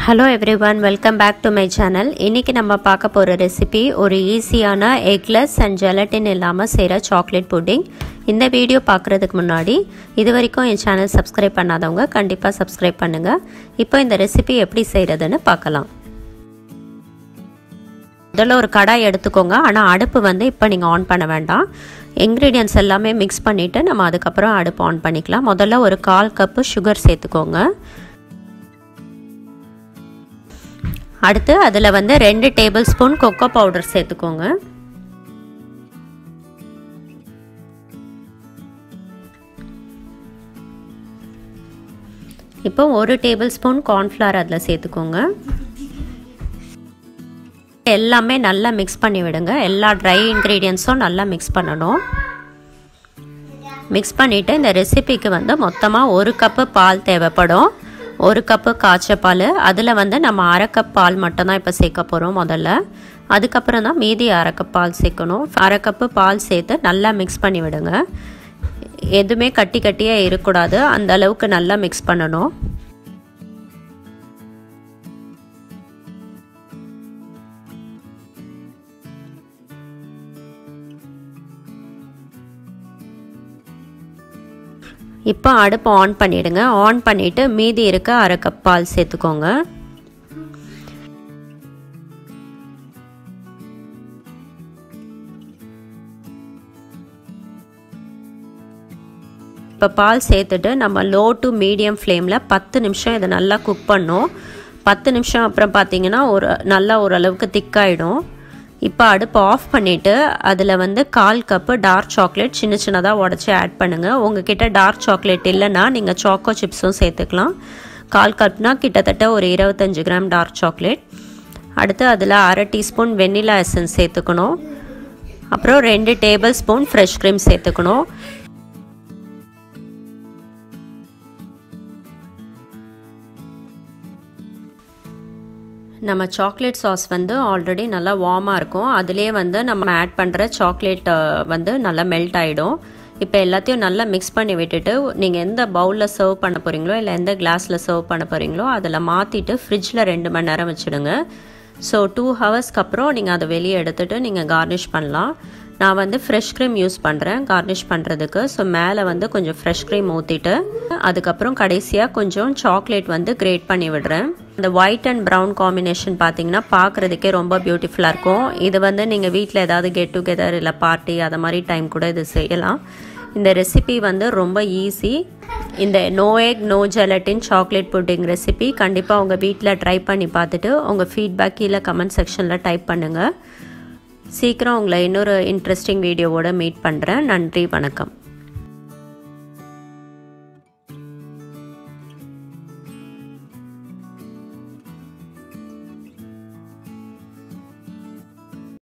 Hello everyone, welcome back to my channel. இன்னைக்கு நம்ம பார்க்க போற ரெசிபி ஒரு ஈஸியான eggless and gelatin இல்லாம செய்ற chocolate pudding. இந்த வீடியோ பார்க்கிறதுக்கு முன்னாடி இதுவரைக்கும் என் சேனல் சப்ஸ்கிரைப் பண்ணாதவங்க கண்டிப்பா சப்ஸ்கிரைப் பண்ணுங்க. இப்போ இந்த ரெசிபி எப்படி செய்யறதுன்னு பார்க்கலாம். முதல்ல ஒரு கடாய் எடுத்துக்கோங்க. ஆனா அடுப்பு வந்து இப்போ நீங்க ஆன் பண்ண வேண்டாம். ingredients எல்லாமே mix பண்ணிட்டு நம்ம அதுக்கு அப்புறம் அடுப்பு ஆன் பண்ணிக்கலாம். முதல்ல ஒரு 1/4 கப் sugar சேர்த்துக்கோங்க. அடுத்து அதில வந்து 2 டேபிள்ஸ்பூன் கோகோ பவுடர் சேர்த்துக்கோங்க. இப்போ 1 டேபிள்ஸ்பூன் corn flour அதில சேர்த்துக்கோங்க. எல்லாமே நல்லா mix பண்ணி விடுங்க. எல்லா dry ingredientsம் நல்லா mix பண்ணனும். mix பண்ணிட்டு இந்த ரெசிபிக்கு வந்து மொத்தமா 1 கப் பால் தேவைப்படும். 1 கப் காய்ச்ச பால் அதில் வந்து நம்ம 1/2 கப் பால் மட்டும் தான் இப்போ சேர்க்க போகிறோம் முதல்ல. அதுக்கப்புறம் தான் மீதி 1/2 கப் பால் சேர்க்கணும். 1/2 கப் பால் சேர்த்து நல்லா மிக்ஸ் பண்ணி விடுங்க. எதுவுமே கட்டி கட்டியாக இருக்கக்கூடாது, அந்த அளவுக்கு நல்லா மிக்ஸ் பண்ணணும். இப்போ அடுப்பு ஆன் பண்ணிடுங்க. ஆன் பண்ணிட்டு மீதி இருக்க 1/2 கப் பால் சேர்த்துக்கோங்க. இப்போ பால் சேர்த்துட்டு நம்ம லோ டு மீடியம் ஃப்ளேமில் 10 நிமிஷம் இதை நல்லா குக் பண்ணோம். 10 நிமிஷம் அப்புறம் பார்த்தீங்கன்னா நல்லா ஓரளவுக்கு திக்காயிடும். இப்போ அடுப்பு ஆஃப் பண்ணிவிட்டு அதில் வந்து 1/4 கப்பு டார்க் சாக்லேட் சின்ன சின்னதாக உடச்சி ஆட் பண்ணுங்கள். உங்ககிட்ட டார்க் சாக்லேட் இல்லைன்னா நீங்கள் சாக்கோ சிப்ஸும் சேர்த்துக்கலாம். 1/4 கப்னா கிட்டத்தட்ட ஒரு 25 கிராம் டார்க் சாக்லேட். அடுத்து அதில் 1/2 டீஸ்பூன் வெண்ணிலா எசன்ஸ் சேர்த்துக்கணும். அப்புறம் 2 டேபிள் ஸ்பூன் ஃப்ரெஷ் க்ரீம் சேர்த்துக்கணும். நம்ம சாக்லேட் சாஸ் வந்து ஆல்ரெடி நல்லா வார்மாக இருக்கும். அதிலே வந்து நம்ம ஆட் பண்ணுற சாக்லேட் வந்து நல்லா மெல்ட் ஆகிடும். இப்போ எல்லாத்தையும் நல்லா மிக்ஸ் பண்ணி விட்டுட்டு நீங்கள் எந்த பவுலில் சர்வ் பண்ண போகிறீங்களோ இல்லை எந்த கிளாஸில் சர்வ் பண்ண போகிறீங்களோ அதில் மாற்றிட்டு ஃப்ரிட்ஜில் 2 மணி நேரம் வச்சுடுங்க. ஸோ 2 ஹவர்ஸ்க்கு அப்புறம் நீங்கள் அதை வெளியே எடுத்துகிட்டு நீங்கள் கார்னிஷ் பண்ணலாம். நான் வந்து ஃப்ரெஷ் க்ரீம் யூஸ் பண்ணுறேன் கார்னிஷ் பண்ணுறதுக்கு. ஸோ மேலே வந்து கொஞ்சம் ஃப்ரெஷ் க்ரீம் ஊற்றிட்டு அதுக்கப்புறம் கடைசியாக கொஞ்சம் சாக்லேட் வந்து கிரேட் பண்ணி விடுறேன். இந்த ஒயிட் அண்ட் ப்ரௌன் காம்பினேஷன் பார்த்தீங்கன்னா பார்க்குறதுக்கே ரொம்ப பியூட்டிஃபுல்லாக இருக்கும். இது வந்து நீங்கள் வீட்டில் ஏதாவது கெட் டுகெதர் இல்லை பார்ட்டி அதை மாதிரி டைம் கூட இது செய்யலாம். இந்த ரெசிபி வந்து ரொம்ப ஈஸி. இந்த no egg no gelatin chocolate pudding recipe கண்டிப்பாக உங்கள் வீட்டில் ட்ரை பண்ணி பார்த்துட்டு உங்கள் ஃபீட்பேக் கீழே கமெண்ட் செக்ஷனில் டைப் பண்ணுங்கள். சீக்கிரம் உங்களை இன்னொரு இன்ட்ரெஸ்டிங் வீடியோவோட மீட் பண்ணுறேன். நன்றி, வணக்கம்.